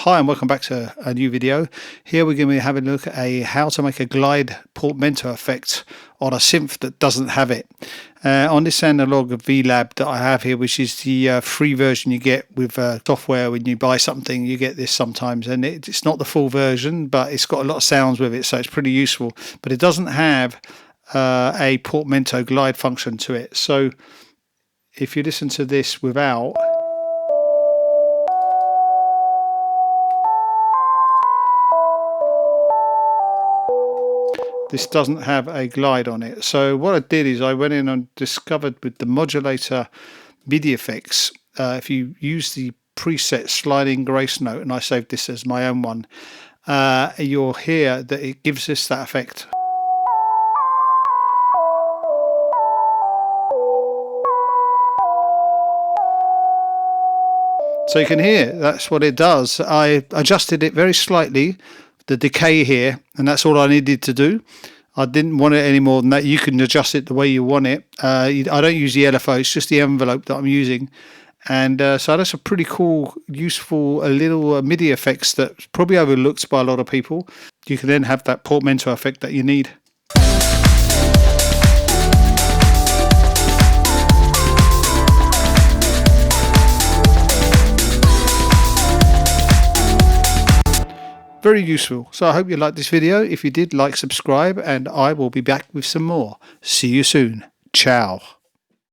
Hi and welcome back to a new video. Here we're going to be having a look at how to make a glide portamento effect on a synth that doesn't have it. On this analog VLab that I have here, which is the free version you get with software when you buy something, you get this sometimes, and it's not the full version, but it's got a lot of sounds with it, so it's pretty useful. But it doesn't have a portamento glide function to it. So if you listen to this without, this doesn't have a glide on it. So what I did is I went in and discovered with the modulator MIDI effects, if you use the preset sliding grace note, and I saved this as my own one, you'll hear that it gives us that effect. So you can hear that's what it does. I adjusted it very slightly, the decay here, and that's all I needed to do. I didn't want it any more than that. You can adjust it the way you want it. I don't use the LFO, it's just the envelope that I'm using. And so that's a pretty cool, useful little MIDI effects that's probably overlooked by a lot of people. You can then have that portamento effect that you need. Very useful. So I hope you liked this video. If you did, like, subscribe, and I will be back with some more. See you soon. Ciao.